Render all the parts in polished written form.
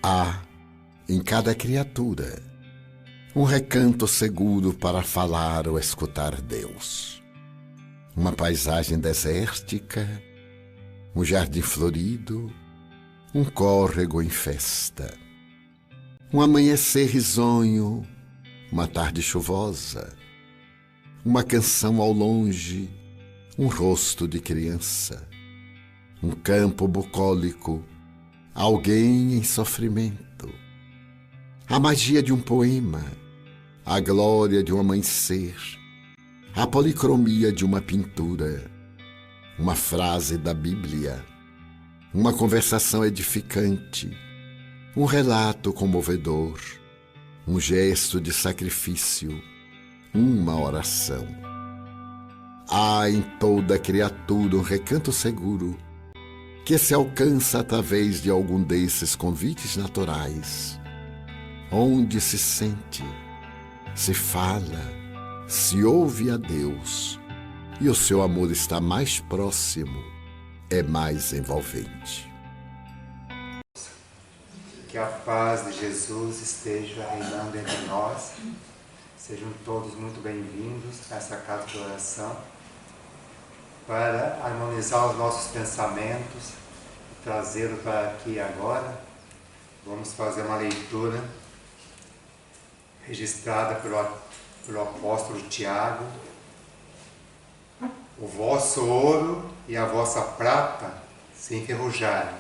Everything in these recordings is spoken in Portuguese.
Há, em cada criatura, um recanto seguro para falar ou escutar Deus. Uma paisagem desértica, um jardim florido, um córrego em festa. Um amanhecer risonho, uma tarde chuvosa, uma canção ao longe, um rosto de criança, um campo bucólico, alguém em sofrimento, a magia de um poema, a glória de um amanhecer, a policromia de uma pintura, uma frase da Bíblia, uma conversação edificante, um relato comovedor, um gesto de sacrifício, uma oração. Há em toda criatura um recanto seguro que se alcança através de algum desses convites naturais, onde se sente, se fala, se ouve a Deus e o seu amor está mais próximo, é mais envolvente. Que a paz de Jesus esteja reinando entre nós. Sejam todos muito bem-vindos a essa casa de oração para harmonizar os nossos pensamentos e trazê-los para aqui e agora. Vamos fazer uma leitura registrada pelo apóstolo Tiago. O vosso ouro e a vossa prata se enferrujarem.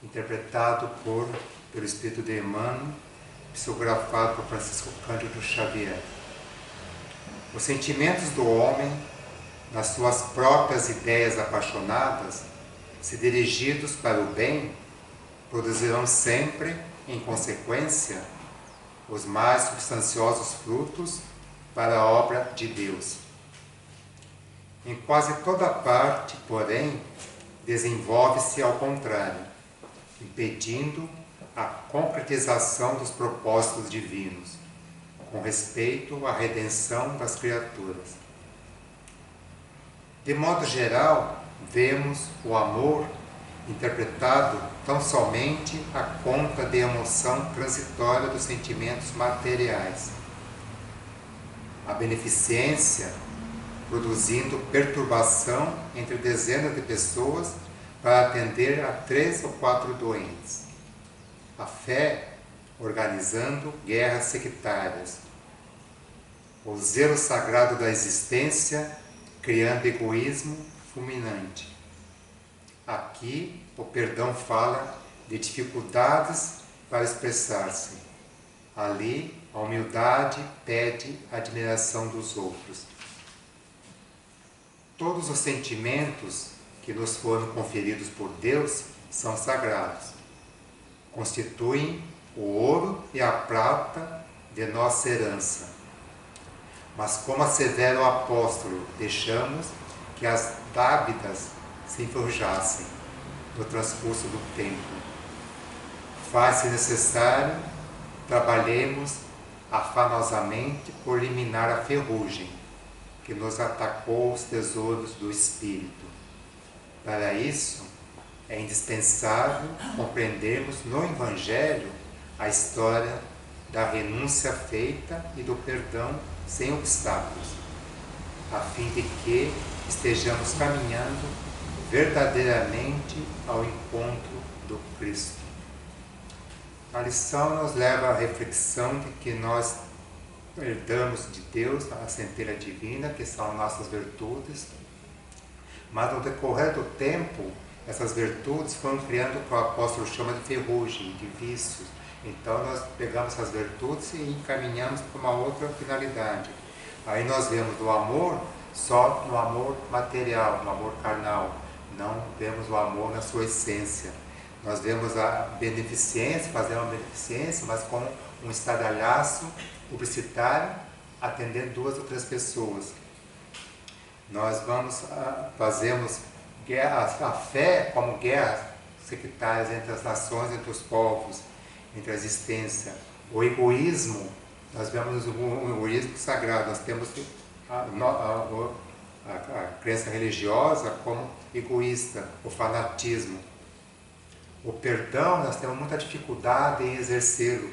Interpretado pelo Espírito de Emmanuel, psicografado por Francisco Cândido Xavier. Os sentimentos do homem, nas suas próprias ideias apaixonadas, se dirigidos para o bem, produzirão sempre, em consequência, os mais substanciosos frutos para a obra de Deus. Em quase toda parte, porém, desenvolve-se ao contrário, impedindo a concretização dos propósitos divinos, com respeito à redenção das criaturas. De modo geral, vemos o amor interpretado tão somente à conta de emoção transitória dos sentimentos materiais. A beneficência produzindo perturbação entre dezenas de pessoas para atender a 3 ou 4 doentes. A fé organizando guerras sectárias. O zelo sagrado da existência criando egoísmo fulminante. Aqui o perdão fala de dificuldades para expressar-se. Ali a humildade pede a admiração dos outros. Todos os sentimentos que nos foram conferidos por Deus são sagrados. Constituem o ouro e a prata de nossa herança. Mas, como assevera o apóstolo, deixamos que as dávidas se enferrujassem no transcurso do tempo. Faz-se necessário trabalhemos afanosamente por eliminar a ferrugem que nos atacou os tesouros do Espírito. Para isso, é indispensável compreendermos no Evangelho a história da renúncia feita e do perdão sem obstáculos, a fim de que estejamos caminhando verdadeiramente ao encontro do Cristo. A lição nos leva à reflexão de que nós herdamos de Deus a centelha divina, que são nossas virtudes, mas no decorrer do tempo, essas virtudes foram criando o que o apóstolo chama de ferrugem, de vícios. Então nós pegamos essas virtudes e encaminhamos para uma outra finalidade. Aí nós vemos o amor só no amor material, no amor carnal. Não vemos o amor na sua essência. Nós vemos a beneficência, fazer uma beneficência, mas com um estardalhaço publicitário, atendendo 2 ou 3 pessoas. Nós fazemos a fé como guerras sectárias entre as nações, entre os povos, entre a existência. O egoísmo, nós vemos um egoísmo sagrado, nós temos a crença religiosa como egoísta, o fanatismo. O perdão, nós temos muita dificuldade em exercê-lo.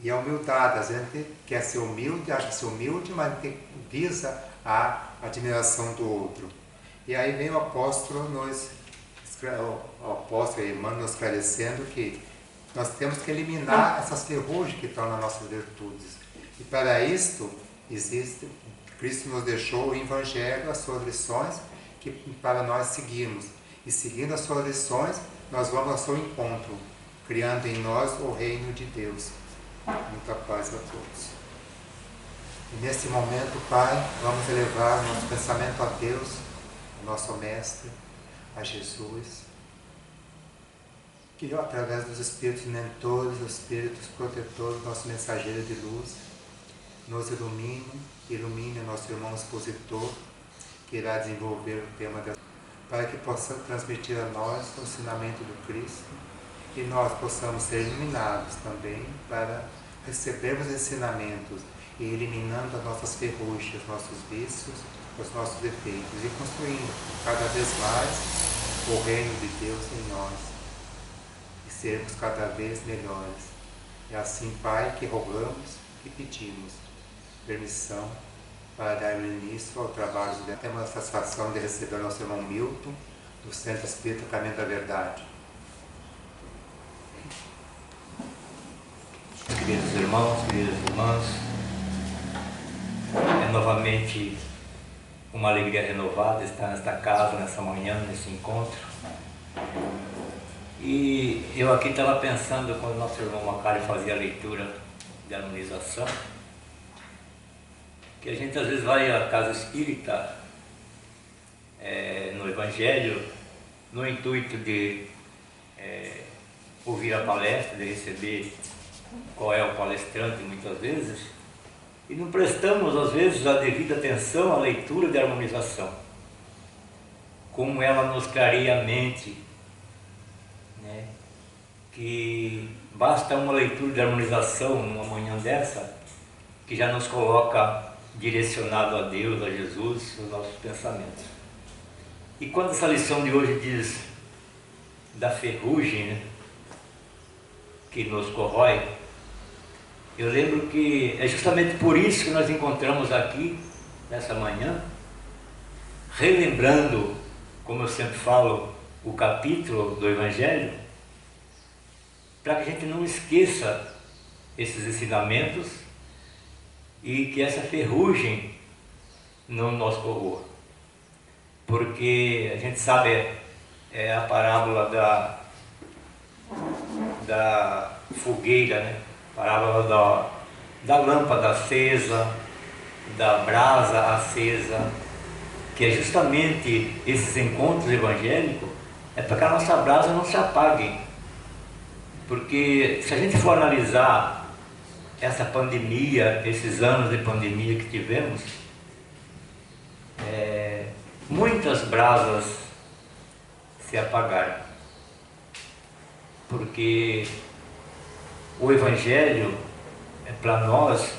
E a humildade, a gente quer ser humilde, acha ser humilde, mas visa a admiração do outro. E aí vem o apóstolo Emmanuel nos esclarecendo que nós temos que eliminar essas ferrugens que estão nas nossas virtudes. E para isto, Cristo nos deixou o Evangelho, as suas lições, que para nós seguirmos. E seguindo as suas lições, nós vamos ao seu encontro, criando em nós o reino de Deus. Muita paz a todos. E nesse momento, Pai, vamos elevar nosso pensamento a Deus, ao nosso Mestre, a Jesus, que através dos Espíritos mentores, dos Espíritos protetores, nosso mensageiro de luz, nos ilumine nosso irmão expositor, que irá desenvolver o tema para que possa transmitir a nós o ensinamento do Cristo e nós possamos ser iluminados também para recebermos ensinamentos e eliminando as nossas ferrugens, os nossos vícios, os nossos defeitos e construindo cada vez mais o reino de Deus em nós e sermos cada vez melhores. É assim, Pai, que rogamos e pedimos permissão para dar início ao trabalho. Temos a satisfação de receber o nosso irmão Milton, do Centro Espírita Caminho da Verdade. Queridos irmãos, queridas irmãs, é novamente uma alegria renovada estar nesta casa, nessa manhã, nesse encontro. E eu aqui estava pensando, quando nosso irmão Macário fazia a leitura de harmonização, que a gente às vezes vai à casa espírita, no Evangelho, no intuito de ouvir a palestra, de receber qual é o palestrante muitas vezes, e não prestamos às vezes a devida atenção à leitura de harmonização, como ela nos clareia a mente, né? Que basta uma leitura de harmonização numa manhã dessa, que já nos coloca direcionado a Deus, a Jesus, os nossos pensamentos. E quando essa lição de hoje diz da ferrugem, né, que nos corrói, eu lembro que é justamente por isso que nós encontramos aqui, nessa manhã, relembrando, como eu sempre falo, o capítulo do Evangelho, para que a gente não esqueça esses ensinamentos e que essa ferrugem não nos corroa. Porque a gente sabe, a parábola da fogueira, né? Parábola da lâmpada acesa, da brasa acesa, que é justamente esses encontros evangélicos, é para que a nossa brasa não se apague. Porque se a gente for analisar essa pandemia, esses anos de pandemia que tivemos, muitas brasas se apagaram, porque o Evangelho, para nós,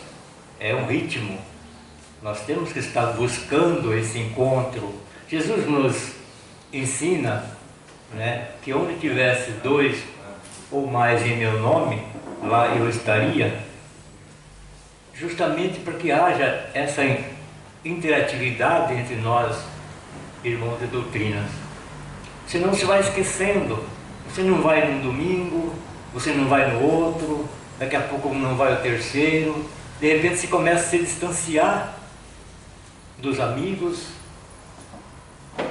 é um ritmo. Nós temos que estar buscando esse encontro. Jesus nos ensina, né, que onde tivesse 2 ou mais em meu nome, lá eu estaria, justamente para que haja essa interatividade entre nós, irmãos de doutrinas. Senão você vai esquecendo, você não vai num domingo, você não vai no outro, daqui a pouco não vai o terceiro, de repente você começa a se distanciar dos amigos,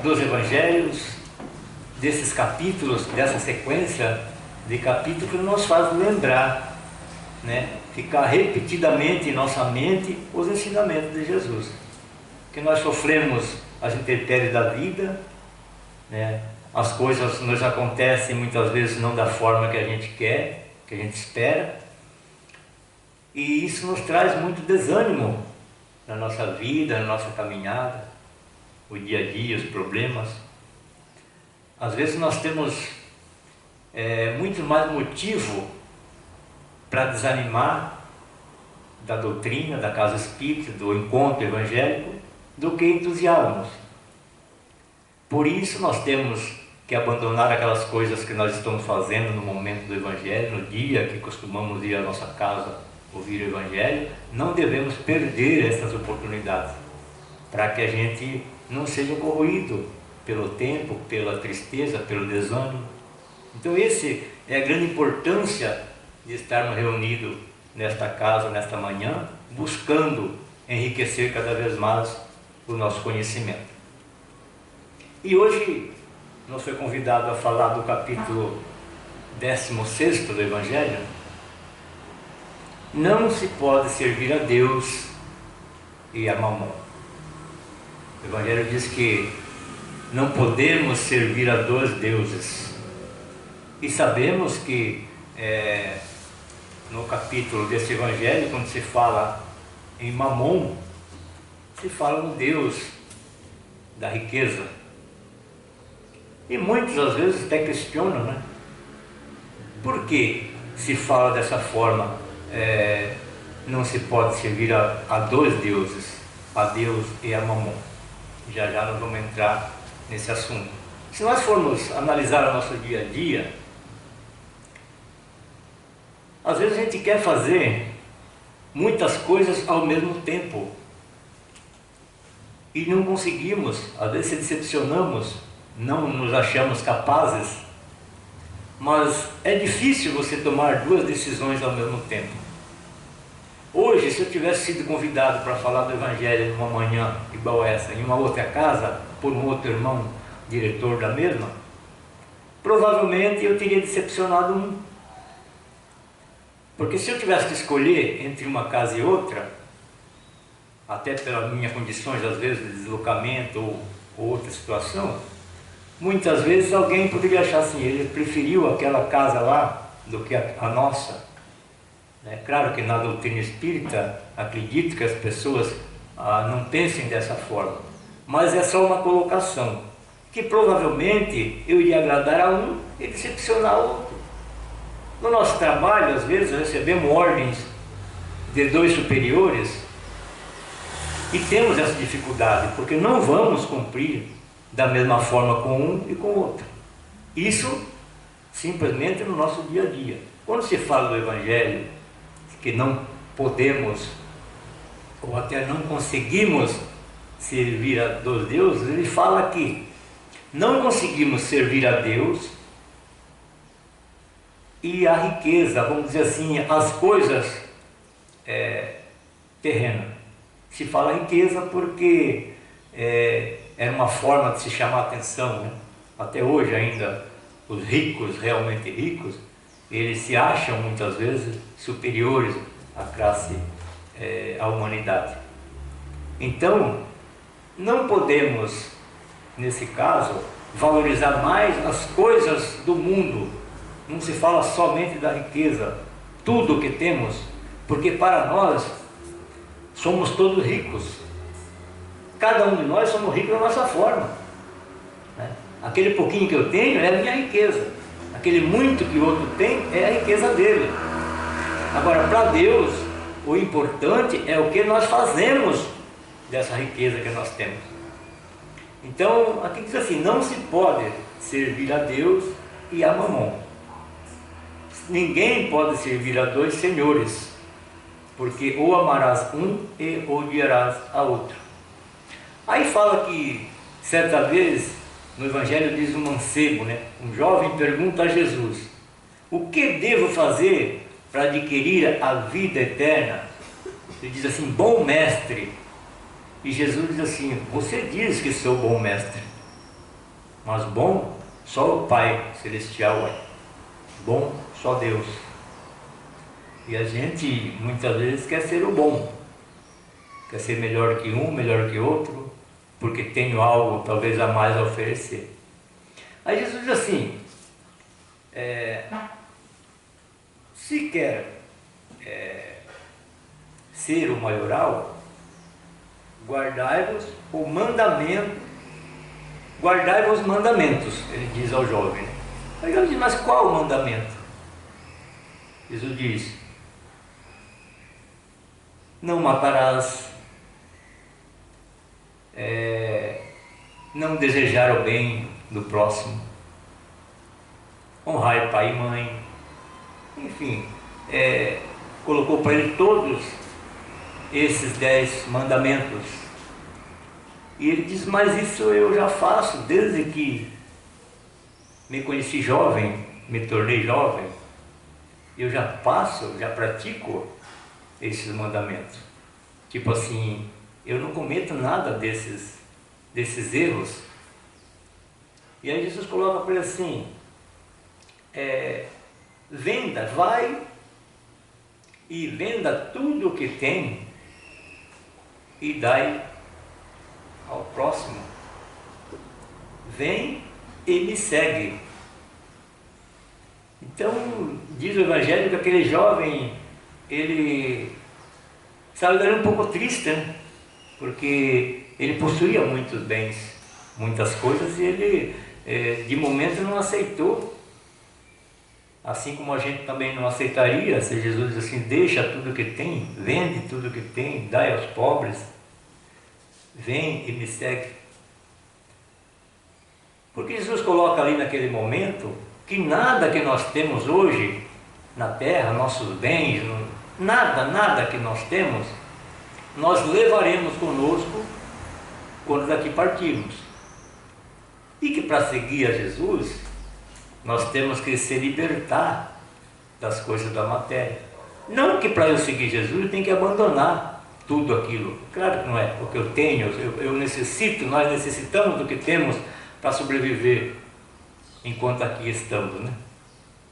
dos evangelhos, desses capítulos, dessa sequência de capítulos que nos faz lembrar, né? Ficar repetidamente em nossa mente os ensinamentos de Jesus. Que nós sofremos as intempéries da vida, né? As coisas nos acontecem muitas vezes não da forma que a gente quer, que a gente espera, e isso nos traz muito desânimo na nossa vida, na nossa caminhada, o dia a dia, os problemas. Às vezes nós temos muito mais motivo para desanimar da doutrina, da casa espírita, do encontro evangélico, do que entusiasmos. Por isso nós temos que abandonar aquelas coisas que nós estamos fazendo no momento do Evangelho, no dia que costumamos ir à nossa casa ouvir o Evangelho. Não devemos perder essas oportunidades, para que a gente não seja corroído pelo tempo, pela tristeza, pelo desânimo. Então essa é a grande importância de estarmos reunidos nesta casa, nesta manhã, buscando enriquecer cada vez mais o nosso conhecimento. E hoje nós foi convidado a falar do capítulo 16 do Evangelho. Não se pode servir a Deus e a Mamon. O Evangelho diz que não podemos servir a dois deuses. E sabemos que no capítulo desse Evangelho, quando se fala em Mamon, se fala no Deus da riqueza. E muitos às vezes até questionam, né? Por que se fala dessa forma? Não se pode servir a dois deuses, a Deus e a Mamon. Já nós vamos entrar nesse assunto. Se nós formos analisar o nosso dia a dia, às vezes a gente quer fazer muitas coisas ao mesmo tempo e não conseguimos, às vezes se decepcionamos, não nos achamos capazes, mas é difícil você tomar duas decisões ao mesmo tempo. Hoje, se eu tivesse sido convidado para falar do Evangelho numa manhã igual essa, em uma outra casa, por um outro irmão, diretor da mesma, provavelmente eu teria decepcionado um. Porque se eu tivesse que escolher entre uma casa e outra, até pelas minhas condições, às vezes, de deslocamento ou outra situação, muitas vezes alguém poderia achar assim, ele preferiu aquela casa lá do que a nossa. É claro que na doutrina espírita acredito que as pessoas não pensem dessa forma, mas é só uma colocação, que provavelmente eu iria agradar a um e decepcionar o outro. No nosso trabalho, às vezes, recebemos ordens de dois superiores e temos essa dificuldade, porque não vamos cumprir da mesma forma com um e com o outro. Isso simplesmente no nosso dia a dia. Quando se fala do Evangelho, que não podemos ou até não conseguimos servir a dois deuses, ele fala que não conseguimos servir a Deus e a riqueza, vamos dizer assim, as coisas terrenas. Se fala riqueza porque é uma forma de se chamar a atenção, né? Até hoje ainda os ricos, realmente ricos, eles se acham muitas vezes superiores à classe, à humanidade. Então, não podemos, nesse caso, valorizar mais as coisas do mundo. Não se fala somente da riqueza, tudo que temos, porque para nós somos todos ricos. Cada um de nós somos ricos da nossa forma, né? Aquele pouquinho que eu tenho é a minha riqueza. Aquele muito que o outro tem é a riqueza dele. Agora, para Deus, o importante é o que nós fazemos dessa riqueza que nós temos. Então, aqui diz assim, não se pode servir a Deus e a Mamon. Ninguém pode servir a dois senhores, porque ou amarás um e odiarás a outro. Aí fala que, certa vez, no Evangelho diz um mancebo, né? Um jovem pergunta a Jesus: o que devo fazer para adquirir a vida eterna? Ele diz assim: bom mestre. E Jesus diz assim: você diz que sou bom mestre, mas bom só o Pai Celestial é. Bom só Deus. E a gente muitas vezes quer ser o bom, quer ser melhor que um, melhor que outro, porque tenho algo talvez a mais a oferecer. Aí Jesus diz assim, se quer ser o maioral, guardai-vos o mandamento, guardai-vos os mandamentos, ele diz ao jovem. Aí ele diz, mas qual o mandamento? Jesus diz, não matarás, não desejar o bem do próximo, honrai pai e mãe, enfim, colocou para ele todos esses 10 mandamentos. E ele diz, mas isso eu já faço desde que me conheci jovem, me tornei jovem, eu já faço, já pratico esses mandamentos. Tipo assim, eu não cometo nada desses erros. E aí Jesus coloca para ele assim, venda, vai e venda tudo o que tem e dai ao próximo. Vem e me segue. Então, diz o Evangelho que aquele jovem, ele era um pouco triste, né? Porque ele possuía muitos bens, muitas coisas, e ele, de momento, não aceitou. Assim como a gente também não aceitaria se Jesus diz assim, deixa tudo que tem, vende tudo que tem, dai aos pobres, vem e me segue. Porque Jesus coloca ali naquele momento que nada que nós temos hoje na terra, nossos bens, nada que nós temos, nós levaremos conosco quando daqui partirmos. E que para seguir a Jesus, nós temos que se libertar das coisas da matéria. Não que para eu seguir Jesus eu tenho que abandonar tudo aquilo. Claro que não é, porque eu tenho, eu necessito, nós necessitamos do que temos para sobreviver enquanto aqui estamos, né?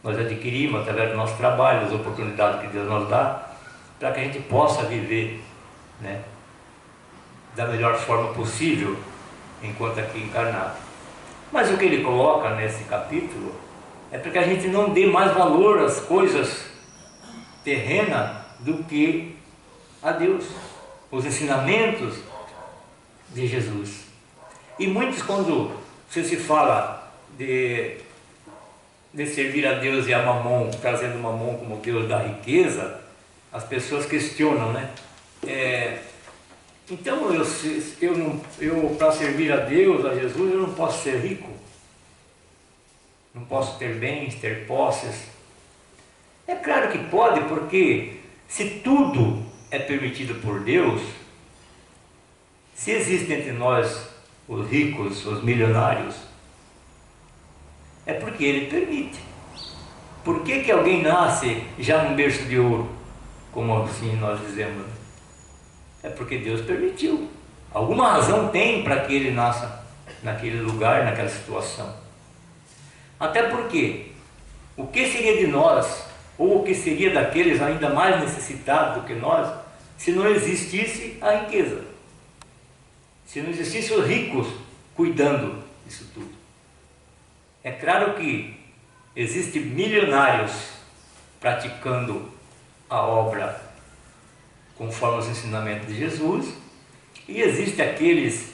Nós adquirimos através do nosso trabalho, as oportunidades que Deus nos dá, para que a gente possa viver, né, da melhor forma possível enquanto aqui encarnado. Mas o que ele coloca nesse capítulo é para que a gente não dê mais valor às coisas terrenas do que a Deus, os ensinamentos de Jesus. E muitos, quando você se fala de servir a Deus e a Mamon, trazendo Mamon como Deus da riqueza, as pessoas questionam, né? Então eu para servir a Deus, a Jesus, eu não posso ser rico, não posso ter bens, ter posses. É claro que pode, porque se tudo é permitido por Deus, se existem entre nós os ricos, os milionários, é porque Ele permite. Por que alguém nasce já num berço de ouro, como assim nós dizemos? É porque Deus permitiu. Alguma razão tem para que ele nasça naquele lugar, naquela situação. Até porque o que seria de nós, ou o que seria daqueles ainda mais necessitados do que nós, se não existisse a riqueza, se não existissem os ricos cuidando disso tudo? É claro que existem milionários praticando a obra conforme os ensinamentos de Jesus, e existem aqueles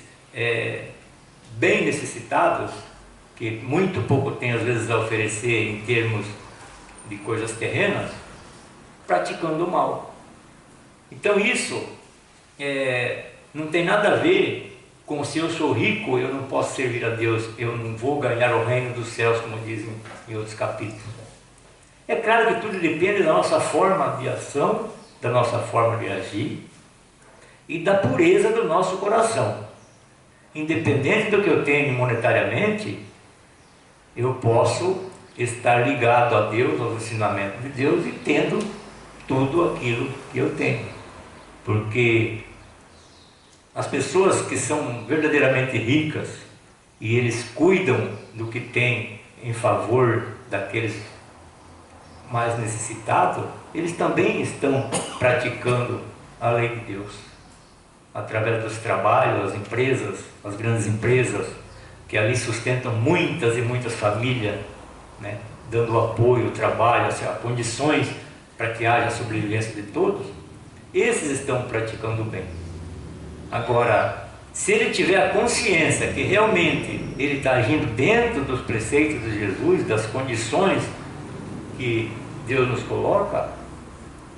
bem necessitados, que muito pouco tem às vezes a oferecer em termos de coisas terrenas, praticando o mal. Então isso não tem nada a ver com se eu sou rico, eu não posso servir a Deus, eu não vou ganhar o reino dos céus, como dizem em outros capítulos. É claro que tudo depende da nossa forma de ação, da nossa forma de agir e da pureza do nosso coração. Independente do que eu tenho monetariamente, eu posso estar ligado a Deus, aos ensinamentos de Deus, e tendo tudo aquilo que eu tenho. Porque as pessoas que são verdadeiramente ricas e eles cuidam do que têm em favor daqueles mais necessitados, eles também estão praticando a lei de Deus através dos trabalhos, as empresas, as grandes empresas que ali sustentam muitas e muitas famílias, né, dando apoio, trabalho, condições para que haja a sobrevivência de todos. Esses estão praticando o bem. Agora, se ele tiver a consciência que realmente ele está agindo dentro dos preceitos de Jesus, das condições que Deus nos coloca,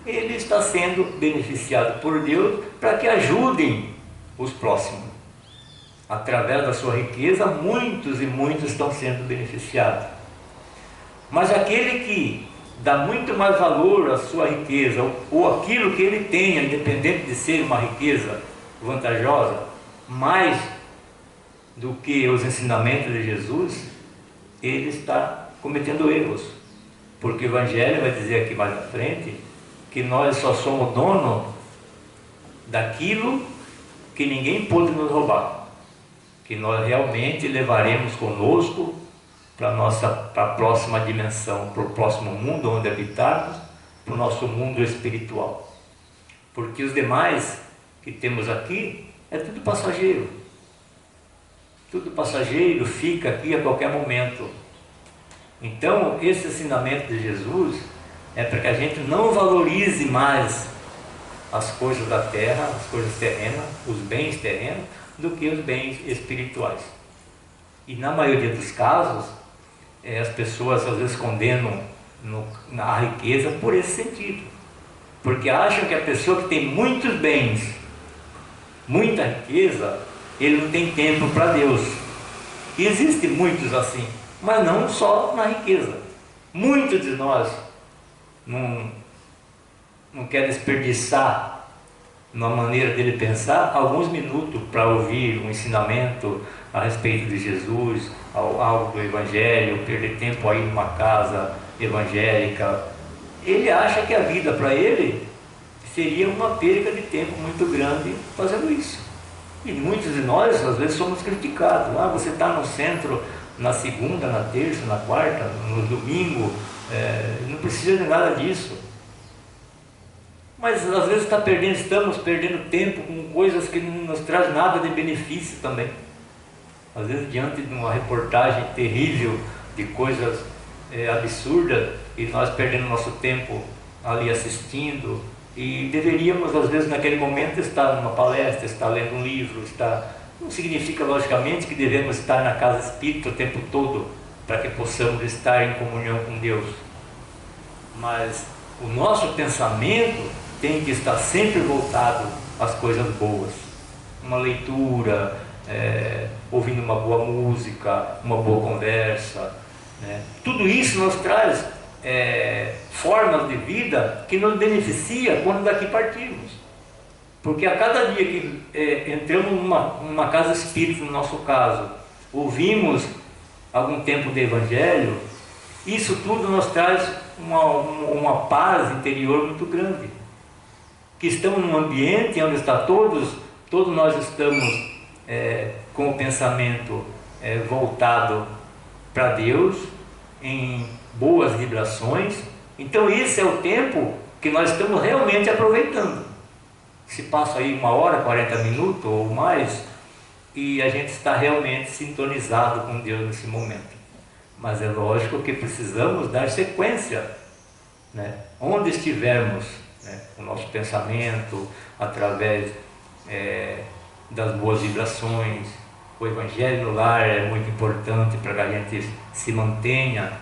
ele está sendo beneficiado por Deus para que ajudem os próximos. Através da sua riqueza, muitos e muitos estão sendo beneficiados. Mas aquele que dá muito mais valor à sua riqueza, ou aquilo que ele tenha, independente de ser uma riqueza vantajosa, mais do que os ensinamentos de Jesus, ele está cometendo erros. Porque o Evangelho vai dizer aqui mais à frente que nós só somos dono daquilo que ninguém pôde nos roubar, que nós realmente levaremos conosco para a próxima dimensão, para o próximo mundo onde habitarmos, para o nosso mundo espiritual. Porque os demais que temos aqui é tudo passageiro. Tudo passageiro, fica aqui a qualquer momento. Então, esse ensinamento de Jesus é para que a gente não valorize mais as coisas da terra, as coisas terrenas, os bens terrenos, do que os bens espirituais. E na maioria dos casos, as pessoas às vezes condenam a riqueza por esse sentido, porque acham que a pessoa que tem muitos bens, muita riqueza, ele não tem tempo para Deus. E existem muitos assim, mas não só na riqueza. Muitos de nós não quer desperdiçar, na maneira dele pensar, alguns minutos para ouvir um ensinamento a respeito de Jesus, algo do Evangelho, perder tempo aí numa casa evangélica. Ele acha que a vida para ele seria uma perda de tempo muito grande fazendo isso. E muitos de nós, às vezes, somos criticados. Você está no centro na segunda, na terça, na quarta, no domingo, não precisa de nada disso. Mas às vezes estamos perdendo tempo com coisas que não nos trazem nada de benefício também. Às vezes, diante de uma reportagem terrível de coisas absurdas, e nós perdendo nosso tempo ali assistindo, e deveríamos, às vezes, naquele momento, estar numa palestra, estar lendo um livro, não significa, logicamente, que devemos estar na casa espírita o tempo todo, para que possamos estar em comunhão com Deus. Mas o nosso pensamento tem que estar sempre voltado às coisas boas. Uma leitura, ouvindo uma boa música, uma boa conversa, né? Tudo isso nos traz formas de vida que nos beneficia quando daqui partirmos. Porque a cada dia que entramos numa casa espírita, no nosso caso, ouvimos algum tempo de Evangelho, isso tudo nos traz uma paz interior muito grande. Que estamos num ambiente onde está todos nós estamos com o pensamento voltado para Deus, em boas vibrações. Então esse é o tempo que nós estamos realmente aproveitando. Se passa aí 1 hora, 40 minutos ou mais, e a gente está realmente sintonizado com Deus nesse momento. Mas é lógico que precisamos dar sequência, né? Onde estivermos, né? O nosso pensamento, através das boas vibrações. O Evangelho no lar é muito importante para que a gente se mantenha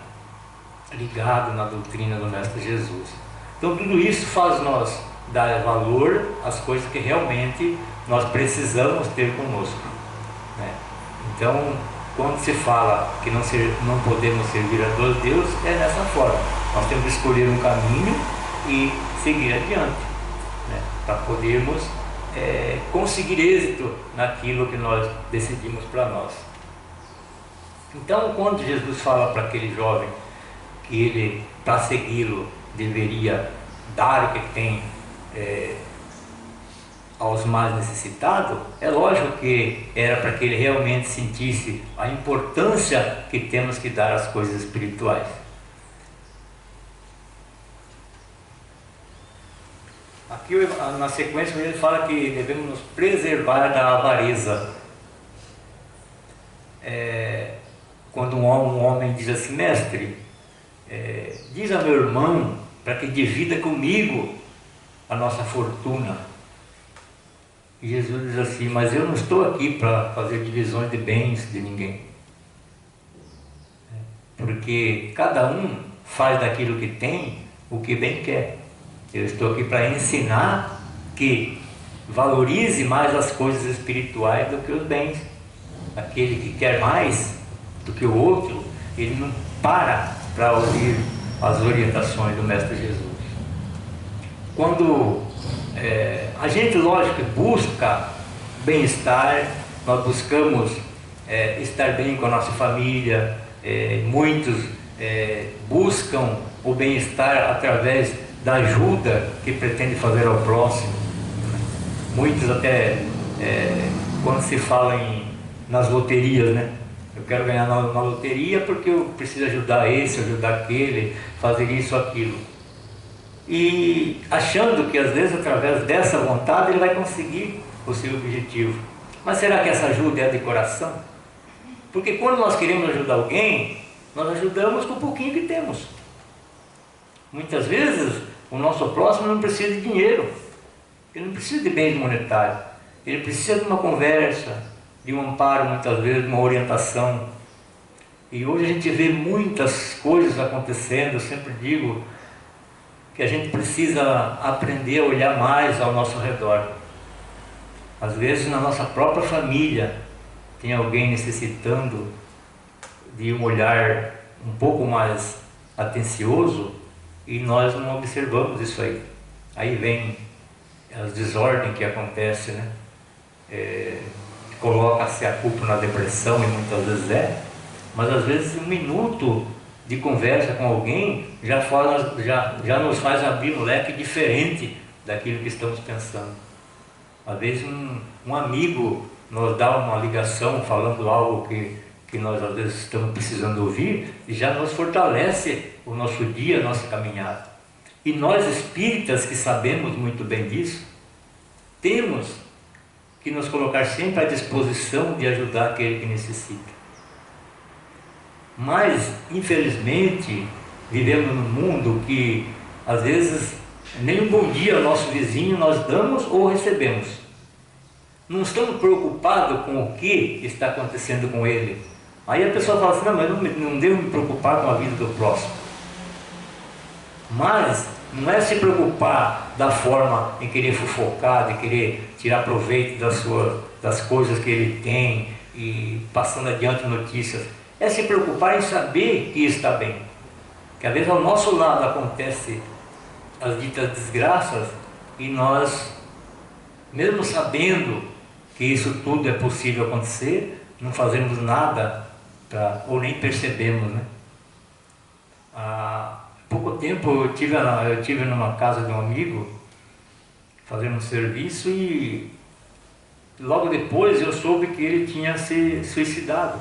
ligado na doutrina do Mestre Jesus. Então tudo isso faz nós dar valor às coisas que realmente nós precisamos ter conosco, né? Então, quando se fala que não podemos servir a dois deuses, é dessa forma. Nós temos que escolher um caminho e seguir adiante, né? Para podermos conseguir êxito naquilo que nós decidimos para nós. Então, quando Jesus fala para aquele jovem que ele, para segui-lo, deveria dar o que tem aos mais necessitados, é lógico que era para que ele realmente sentisse a importância que temos que dar às coisas espirituais. Aqui na sequência ele fala que devemos nos preservar da avareza. Quando um homem diz assim: mestre, diz a meu irmão para que divida comigo a nossa fortuna. E Jesus diz assim: mas eu não estou aqui para fazer divisões de bens de ninguém, porque cada um faz daquilo que tem o que bem quer. Eu estou aqui para ensinar que valorize mais as coisas espirituais do que os bens. Aquele que quer mais do que o outro, ele não para para ouvir as orientações do Mestre Jesus. Quando a gente, lógico, busca bem-estar, nós buscamos estar bem com a nossa família, muitos buscam o bem-estar através da ajuda que pretende fazer ao próximo. Muitos até, quando se fala nas loterias, né? Eu quero ganhar na loteria porque eu preciso ajudar esse, ajudar aquele, fazer isso, aquilo. E achando que às vezes através dessa vontade ele vai conseguir o seu objetivo. Mas será que essa ajuda é de coração? Porque quando nós queremos ajudar alguém, nós ajudamos com o pouquinho que temos. Muitas vezes o nosso próximo não precisa de dinheiro, ele não precisa de bens monetários, ele precisa de uma conversa, de um amparo, muitas vezes, de uma orientação. E hoje a gente vê muitas coisas acontecendo. Eu sempre digo que a gente precisa aprender a olhar mais ao nosso redor. Às vezes na nossa própria família tem alguém necessitando de um olhar um pouco mais atencioso e nós não observamos isso aí. Aí vem as desordens que acontecem, né? Coloca-se a culpa na depressão, e muitas vezes mas às vezes 1 minuto de conversa com alguém já nos faz abrir um leque diferente daquilo que estamos pensando. Às vezes um amigo nos dá uma ligação falando algo que nós às vezes estamos precisando ouvir e já nos fortalece o nosso dia, a nossa caminhada. E nós espíritas que sabemos muito bem disso, temos que nos colocar sempre à disposição de ajudar aquele que necessita. Mas, infelizmente, vivemos num mundo que, às vezes, nem um bom dia ao nosso vizinho nós damos ou recebemos. Não estamos preocupados com o que está acontecendo com ele. Aí a pessoa fala assim, não, mas não devo me preocupar com a vida do próximo. Mas não é se preocupar da forma em querer fofocar, de querer tirar proveito das coisas que ele tem e passando adiante notícias. É se preocupar em saber que está bem. Que às vezes ao nosso lado acontece as ditas desgraças e nós, mesmo sabendo que isso tudo é possível acontecer, não fazemos nada ou nem percebemos, né? Há pouco tempo eu tive numa casa de um amigo fazendo um serviço e logo depois eu soube que ele tinha se suicidado.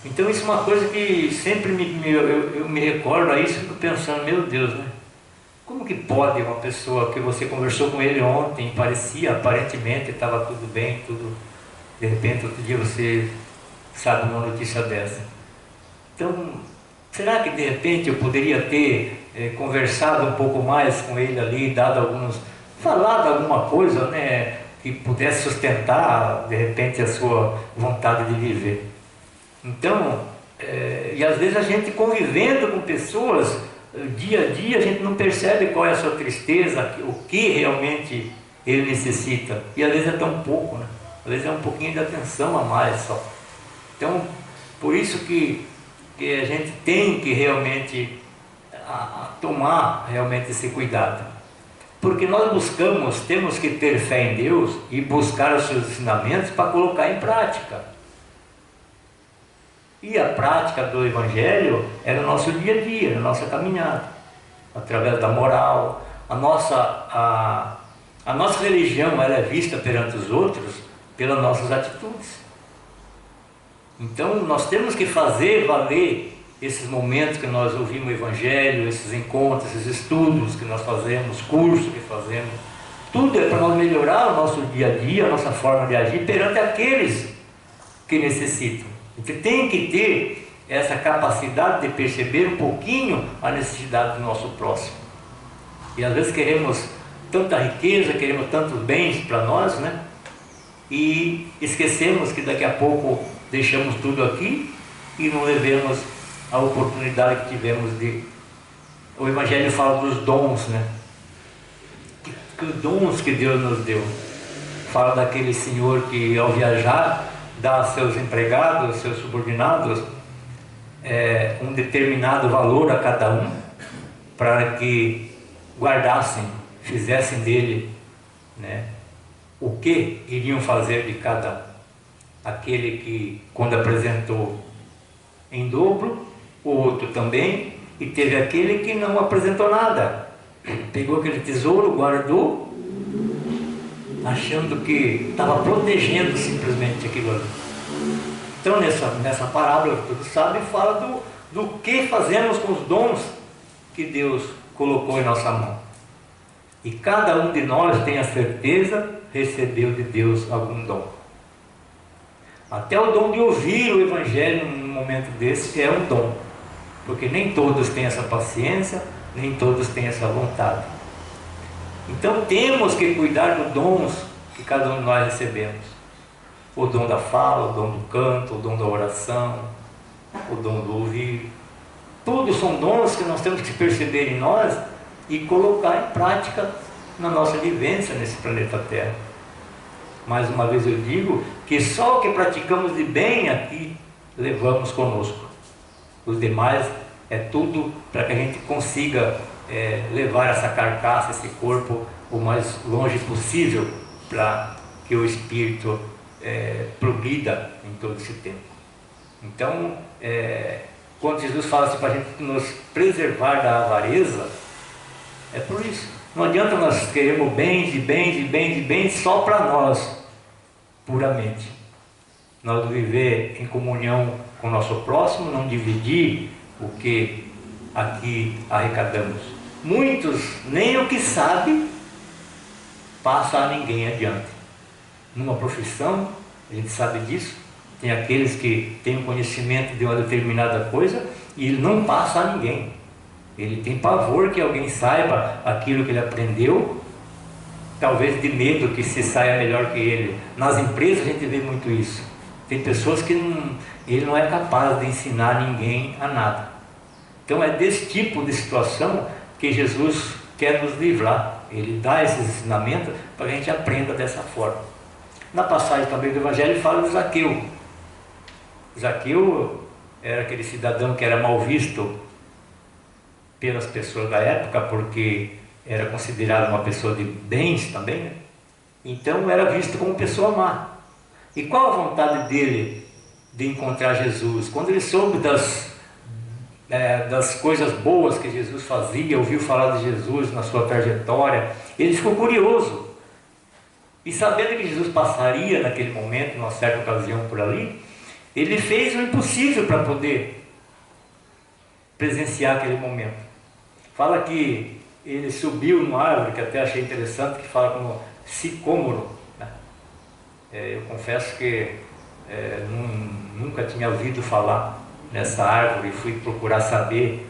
Então isso é uma coisa que sempre eu me recordo a isso e fico pensando, meu Deus, né? Como que pode uma pessoa que você conversou com ele ontem, aparentemente estava tudo bem, de repente outro dia você sabe uma notícia dessa. Então, será que de repente eu poderia ter conversado um pouco mais com ele ali, falado alguma coisa, né, que pudesse sustentar de repente a sua vontade de viver? Então, e às vezes a gente convivendo com pessoas, dia a dia, a gente não percebe qual é a sua tristeza, o que realmente ele necessita. E às vezes é tão pouco, né? Às vezes é um pouquinho de atenção a mais só. Então, por isso que a gente tem que realmente tomar realmente esse cuidado. Porque nós temos que ter fé em Deus e buscar os seus ensinamentos para colocar em prática. E a prática do Evangelho é no nosso dia a dia, na nossa caminhada, através da moral. A nossa religião ela é vista perante os outros pelas nossas atitudes. Então nós temos que fazer valer esses momentos que nós ouvimos o Evangelho, esses encontros, esses estudos que nós fazemos, cursos que fazemos. Tudo é para nós melhorar o nosso dia a dia, a nossa forma de agir perante aqueles que necessitam. A gente tem que ter essa capacidade de perceber um pouquinho a necessidade do nosso próximo. E às vezes queremos tanta riqueza, queremos tantos bens para nós, né? E esquecemos que daqui a pouco deixamos tudo aqui e não levemos a oportunidade que tivemos de... O Evangelho fala dos dons, né? Que os dons que Deus nos deu. Fala daquele senhor que ao viajar dá a seus empregados, seus subordinados, um determinado valor a cada um, para que guardassem, fizessem dele, né, o que iriam fazer de cada aquele que, quando apresentou em dobro, o outro também, e teve aquele que não apresentou nada, pegou aquele tesouro, guardou, achando que estava protegendo simplesmente aquilo ali. Então nessa parábola, todos sabem, fala do que fazemos com os dons que Deus colocou em nossa mão. E cada um de nós tem a certeza, recebeu de Deus algum dom. Até o dom de ouvir o Evangelho num momento desse é um dom, porque nem todos têm essa paciência, nem todos têm essa vontade. Então temos que cuidar dos dons que cada um de nós recebemos. O dom da fala, o dom do canto, o dom da oração, o dom do ouvir. Todos são dons que nós temos que perceber em nós e colocar em prática na nossa vivência nesse planeta Terra. Mais uma vez eu digo que só o que praticamos de bem aqui levamos conosco. Os demais é tudo para que a gente consiga levar essa carcaça, esse corpo, o mais longe possível, para que o espírito progrida em todo esse tempo. Então, quando Jesus fala assim para a gente nos preservar da avareza, é por isso. Não adianta nós queremos bens e bens e bens e bens só para nós, puramente. Nós viver em comunhão com o nosso próximo, não dividir o que aqui arrecadamos. Muitos, nem o que sabe, passa a ninguém adiante. Numa profissão, a gente sabe disso, tem aqueles que têm o conhecimento de uma determinada coisa e ele não passa a ninguém. Ele tem pavor que alguém saiba aquilo que ele aprendeu, talvez de medo que se saia melhor que ele. Nas empresas a gente vê muito isso. Tem pessoas que ele não é capaz de ensinar ninguém a nada. Então é desse tipo de situação que Jesus quer nos livrar. Ele dá esses ensinamentos para que a gente aprenda dessa forma. Na passagem também do Evangelho fala de Zaqueu. Zaqueu era aquele cidadão que era mal visto pelas pessoas da época, porque era considerado uma pessoa de bens também, né? Então era visto como pessoa má. E qual a vontade dele de encontrar Jesus? Quando ele soube das coisas boas que Jesus fazia, ouviu falar de Jesus na sua trajetória, ele ficou curioso. E sabendo que Jesus passaria naquele momento, numa certa ocasião por ali, ele fez o impossível para poder presenciar aquele momento. Fala que ele subiu numa árvore, que até achei interessante, que fala como sicômoro, né? Eu confesso que nunca tinha ouvido falar nessa árvore, fui procurar saber.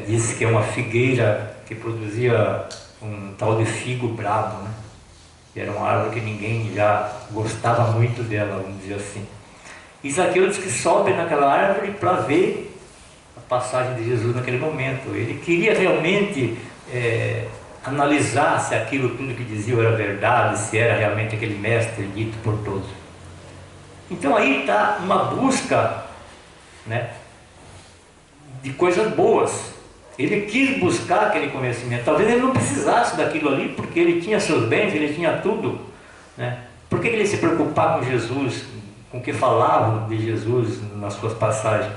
Disse que é uma figueira que produzia um tal de figo brabo, né? E era uma árvore que ninguém já gostava muito dela, vamos dizer assim. E Zaqueu diz que sobe naquela árvore para ver a passagem de Jesus naquele momento. Ele queria realmente analisar se aquilo tudo que dizia era verdade, se era realmente aquele mestre dito por todos. Então aí está uma busca, né, de coisas boas. Ele quis buscar aquele conhecimento. Talvez ele não precisasse daquilo ali, porque ele tinha seus bens, ele tinha tudo, né? Por que ele se preocupar com Jesus, com o que falavam de Jesus nas suas passagens?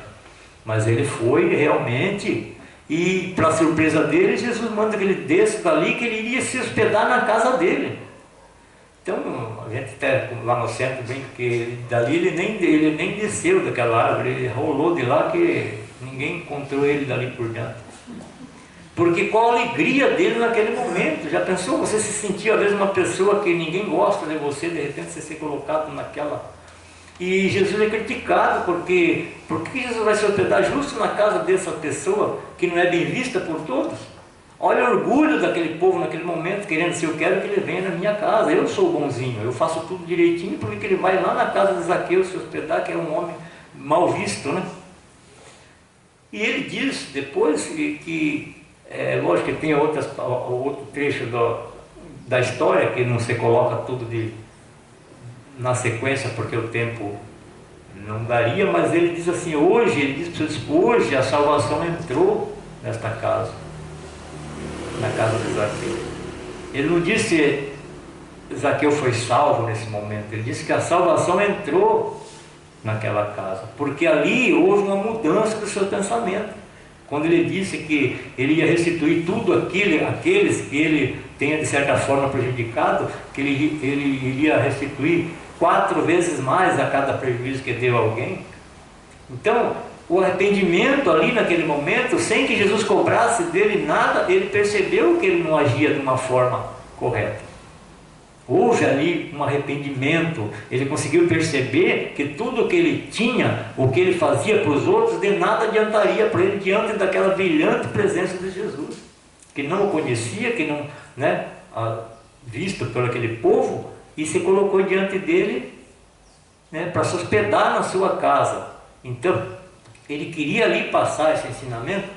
Mas ele foi realmente, e para surpresa dele, Jesus manda que ele desça dali, que ele iria se hospedar na casa dele. Então a gente até lá no centro brinca que dali ele nem desceu daquela árvore, ele rolou de lá que ninguém encontrou ele dali por dentro. Porque qual a alegria dele naquele momento? Já pensou? Você se sentir às vezes uma pessoa que ninguém gosta de você, de repente você ser colocado naquela... E Jesus é criticado porque por que Jesus vai se hospedar justo na casa dessa pessoa que não é bem vista por todos? Olha o orgulho daquele povo naquele momento, querendo, se eu quero que ele venha na minha casa, eu sou bonzinho, eu faço tudo direitinho, porque ele vai lá na casa de Zaqueu se hospedar, que é um homem mal visto, né? E ele diz depois que lógico que tem outro trecho da história que não se coloca tudo na sequência, porque o tempo não daria, mas ele diz assim, hoje, ele diz, hoje a salvação entrou nesta casa, na casa de Zaqueu. Ele não disse Zaqueu foi salvo nesse momento, ele disse que a salvação entrou naquela casa, porque ali houve uma mudança do seu pensamento. Quando ele disse que ele ia restituir tudo aqueles que ele tenha de certa forma prejudicado, que ele iria restituir 4 vezes mais a cada prejuízo que deu a alguém. Então, o arrependimento ali naquele momento, sem que Jesus cobrasse dele nada, ele percebeu que ele não agia de uma forma correta. Houve ali um arrependimento, ele conseguiu perceber que tudo o que ele tinha, o que ele fazia para os outros, de nada adiantaria para ele diante daquela brilhante presença de Jesus, que não o conhecia, que não, visto por aquele povo, e se colocou diante dele, para se hospedar na sua casa. Então, ele queria ali passar esse ensinamento,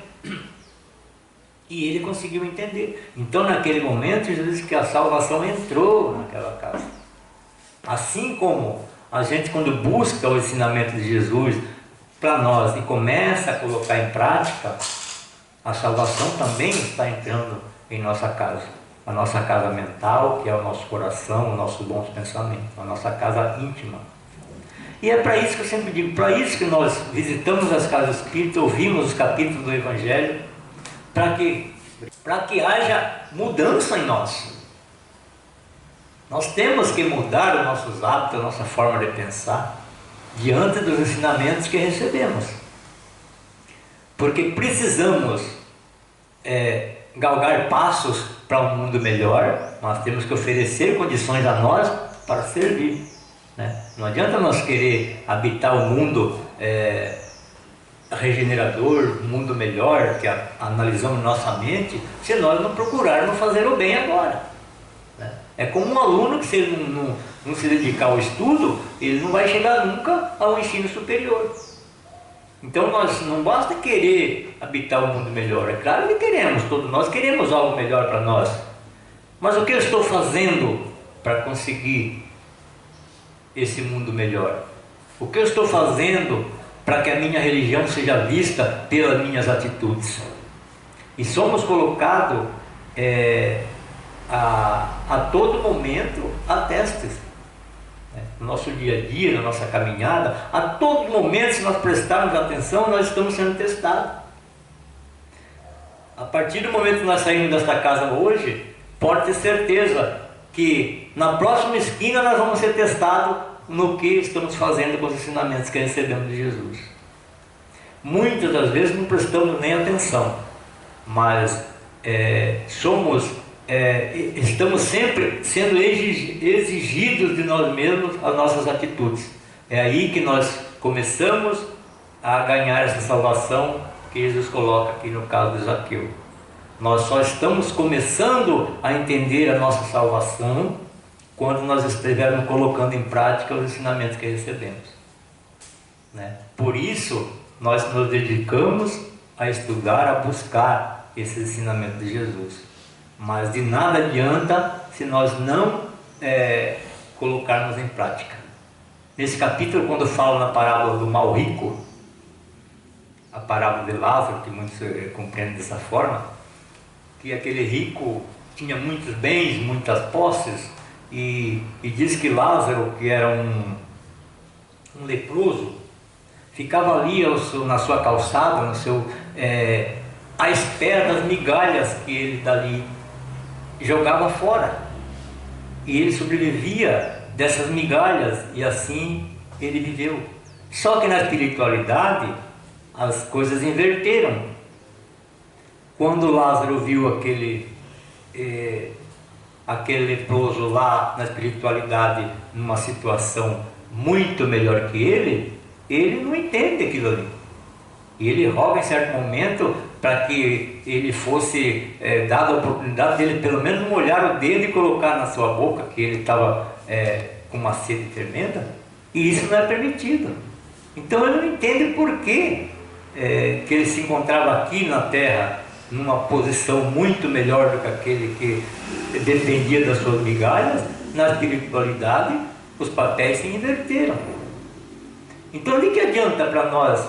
e ele conseguiu entender. Então, naquele momento, Jesus disse que a salvação entrou naquela casa. Assim como a gente, quando busca o ensinamento de Jesus para nós e começa a colocar em prática, a salvação também está entrando em nossa casa. A nossa casa mental, que é o nosso coração, os nossos bons pensamentos, a nossa casa íntima. E é para isso que eu sempre digo, para isso que nós visitamos as casas espíritas, ouvimos os capítulos do Evangelho, para que haja mudança em nós. Nós temos que mudar os nossos hábitos, a nossa forma de pensar, diante dos ensinamentos que recebemos. Porque precisamos galgar passos para um mundo melhor, nós temos que oferecer condições a nós para servir. Não adianta nós querer habitar o mundo regenerador, um mundo melhor, que analisamos nossa mente, se nós não procurarmos fazer o bem agora. É como um aluno que, se ele não se dedicar ao estudo, ele não vai chegar nunca ao ensino superior. Então nós não basta querer habitar um mundo melhor, é claro que queremos, todos nós queremos algo melhor para nós, mas o que eu estou fazendo para conseguir esse mundo melhor? O que eu estou fazendo para que a minha religião seja vista pelas minhas atitudes? E somos colocados a todo momento a testes. No nosso dia a dia, na nossa caminhada, a todo momento, se nós prestarmos atenção, nós estamos sendo testados. A partir do momento que nós saímos desta casa hoje, pode ter certeza que na próxima esquina nós vamos ser testados no que estamos fazendo com os ensinamentos que recebemos de Jesus. Muitas das vezes não prestamos nem atenção, mas estamos sempre sendo exigidos de nós mesmos as nossas atitudes. É aí que nós começamos a ganhar essa salvação que Jesus coloca aqui no caso de Zaqueu. Nós só estamos começando a entender a nossa salvação quando nós estivermos colocando em prática os ensinamentos que recebemos. Por isso, nós nos dedicamos a estudar, a buscar esses ensinamentos de Jesus. Mas de nada adianta se nós não colocarmos em prática. Nesse capítulo, quando falo na parábola do mal rico, a parábola de Lázaro, que muitos compreendem dessa forma, que aquele rico tinha muitos bens, muitas posses, e diz que Lázaro, que era um leproso, ficava ali na sua calçada, à espera das migalhas que ele dali jogava fora, e ele sobrevivia dessas migalhas, e assim ele viveu. Só que na espiritualidade as coisas inverteram. Quando Lázaro viu aquele leproso lá na espiritualidade, numa situação muito melhor que ele não entende aquilo ali, e ele roga em certo momento para que ele fosse dada a oportunidade dele pelo menos molhar o dedo e colocar na sua boca, que ele estava com uma sede tremenda, e isso não é permitido. Então ele não entende por que ele se encontrava aqui na terra numa posição muito melhor do que aquele que dependia das suas migalhas. Na espiritualidade os papéis se inverteram. Então, de que adianta para nós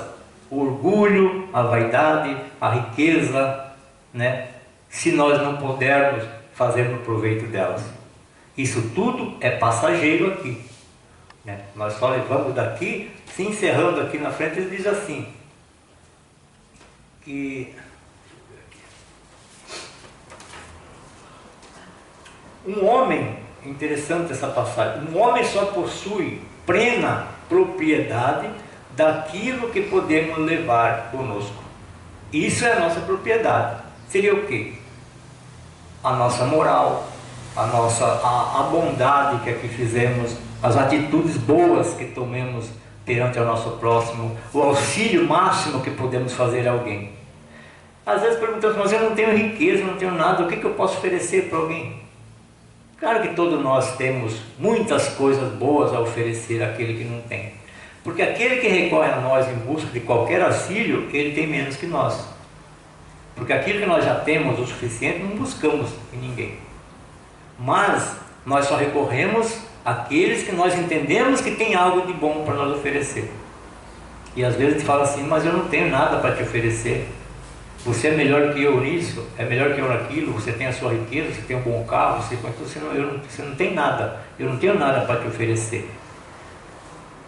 o orgulho, a vaidade, a riqueza, né, se nós não pudermos fazer no proveito delas? Isso tudo é passageiro aqui, né? Nós só levamos daqui, se encerrando aqui na frente, ele diz assim, que um homem, interessante essa passagem, um homem só possui plena propriedade daquilo que podemos levar conosco. Isso é a nossa propriedade. Seria o quê? A nossa moral, a bondade que aqui fizemos, as atitudes boas que tomemos perante o nosso próximo, o auxílio máximo que podemos fazer a alguém. Às vezes perguntamos, mas eu não tenho riqueza, não tenho nada, o que eu posso oferecer para alguém? Claro que todos nós temos muitas coisas boas a oferecer àquele que não tem. Porque aquele que recorre a nós em busca de qualquer auxílio, ele tem menos que nós. Porque aquilo que nós já temos o suficiente, não buscamos em ninguém. Mas nós só recorremos àqueles que nós entendemos que tem algo de bom para nos oferecer. E às vezes a gente fala assim, mas eu não tenho nada para te oferecer. Você é melhor que eu nisso, é melhor que eu naquilo, você tem a sua riqueza, você tem um bom carro, você não tem nada, eu não tenho nada para te oferecer.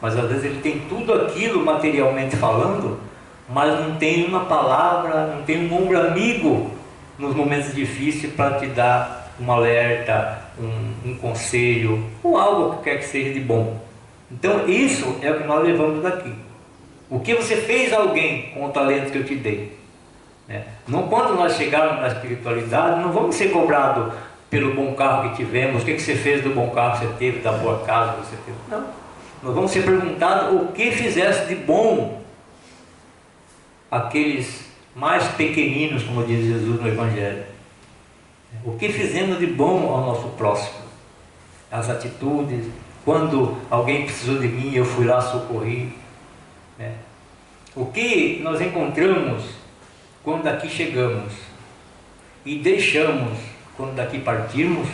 Mas às vezes ele tem tudo aquilo materialmente falando, mas não tem uma palavra, não tem um ombro amigo nos momentos difíceis para te dar um alerta, um conselho, ou algo que quer que seja de bom. Então isso é o que nós levamos daqui. O que você fez a alguém com o talento que eu te dei? Não, quando nós chegarmos na espiritualidade, não vamos ser cobrados pelo bom carro que tivemos, o que você fez do bom carro que você teve, da boa casa que você teve. Não, nós vamos ser perguntados o que fizesse de bom aqueles mais pequeninos, como diz Jesus no Evangelho. O que fizemos de bom ao nosso próximo? As atitudes, quando alguém precisou de mim, eu fui lá socorrer. O que nós encontramos quando daqui chegamos e deixamos quando daqui partirmos,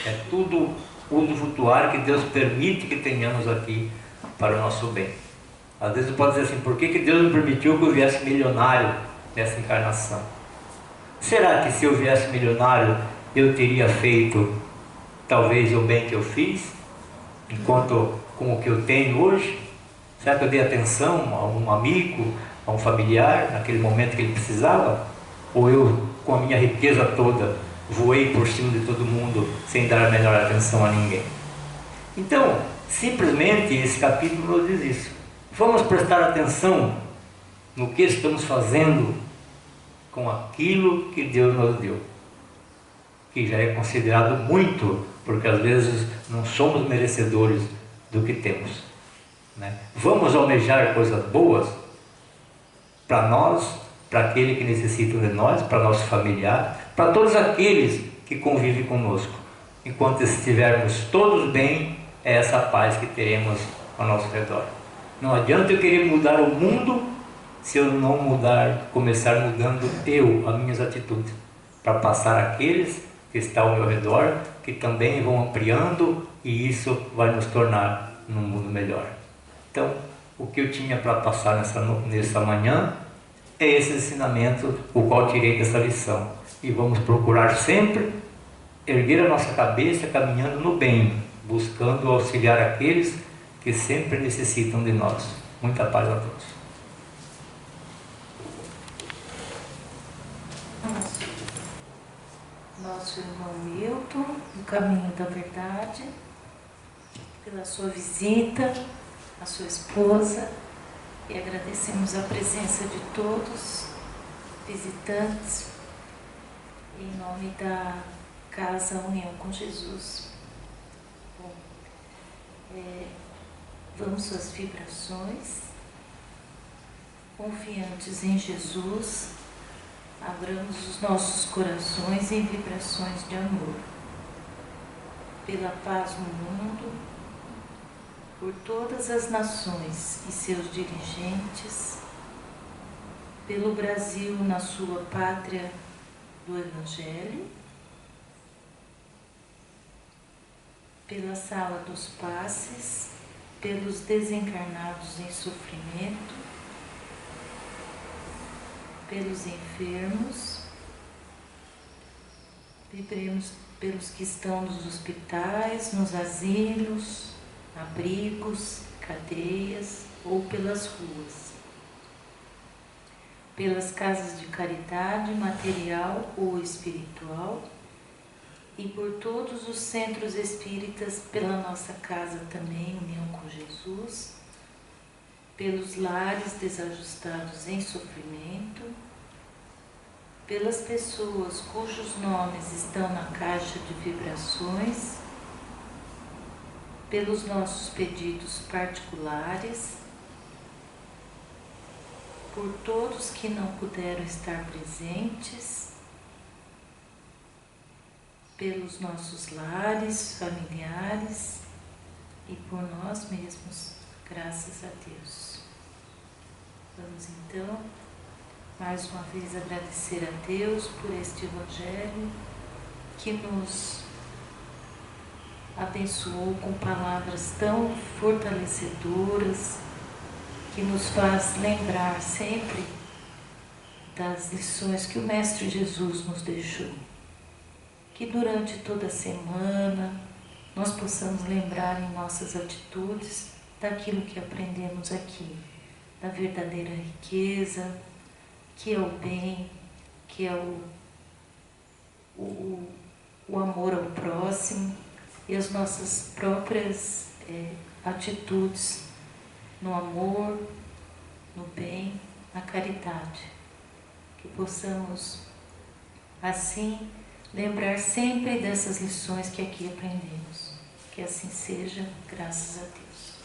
é tudo usufrutuário que Deus permite que tenhamos aqui para o nosso bem. Às vezes pode dizer assim, por que Deus não permitiu que eu viesse milionário nessa encarnação? Será que se eu viesse milionário eu teria feito talvez o bem que eu fiz, enquanto com o que eu tenho hoje? Será que eu dei atenção a um amigo, a um familiar, naquele momento que ele precisava? Ou eu, com a minha riqueza toda, voei por cima de todo mundo, sem dar a melhor atenção a ninguém? Então, simplesmente esse capítulo nos diz isso. Vamos prestar atenção no que estamos fazendo com aquilo que Deus nos deu, que já é considerado muito, porque às vezes não somos merecedores do que temos. Vamos almejar coisas boas para nós, para aquele que necessita de nós, para nosso familiar, para todos aqueles que convivem conosco. Enquanto estivermos todos bem, é essa paz que teremos ao nosso redor. Não adianta eu querer mudar o mundo se eu não começar mudando as minhas atitudes, para passar aqueles que estão ao meu redor, que também vão ampliando, e isso vai nos tornar num mundo melhor. Então, o que eu tinha para passar nessa manhã é esse ensinamento, o qual tirei dessa lição. E vamos procurar sempre erguer a nossa cabeça caminhando no bem, buscando auxiliar aqueles que sempre necessitam de nós. Muita paz a todos. Nosso irmão Milton, no caminho da verdade, pela sua visita, a sua esposa, e agradecemos a presença de todos visitantes em nome da Casa União com Jesus. Bom, vamos às vibrações. Confiantes em Jesus, abramos os nossos corações em vibrações de amor, pela paz no mundo, por todas as nações e seus dirigentes, pelo Brasil na sua pátria do Evangelho, pela sala dos passes, pelos desencarnados em sofrimento, pelos enfermos, vibremos pelos que estão nos hospitais, nos asilos, abrigos, cadeias ou pelas ruas, pelas casas de caridade material ou espiritual e por todos os centros espíritas, pela nossa casa também, União com Jesus, pelos lares desajustados em sofrimento, pelas pessoas cujos nomes estão na caixa de vibrações, pelos nossos pedidos particulares, por todos que não puderam estar presentes, pelos nossos lares, familiares e por nós mesmos, graças a Deus. Vamos então, mais uma vez, agradecer a Deus por este Evangelho que nos abençoou com palavras tão fortalecedoras, que nos faz lembrar sempre das lições que o Mestre Jesus nos deixou. Que durante toda a semana nós possamos lembrar em nossas atitudes daquilo que aprendemos aqui, da verdadeira riqueza, que é o bem, que é o amor ao próximo e as nossas próprias atitudes no amor, no bem, na caridade. Que possamos, assim, lembrar sempre dessas lições que aqui aprendemos. Que assim seja, graças a Deus.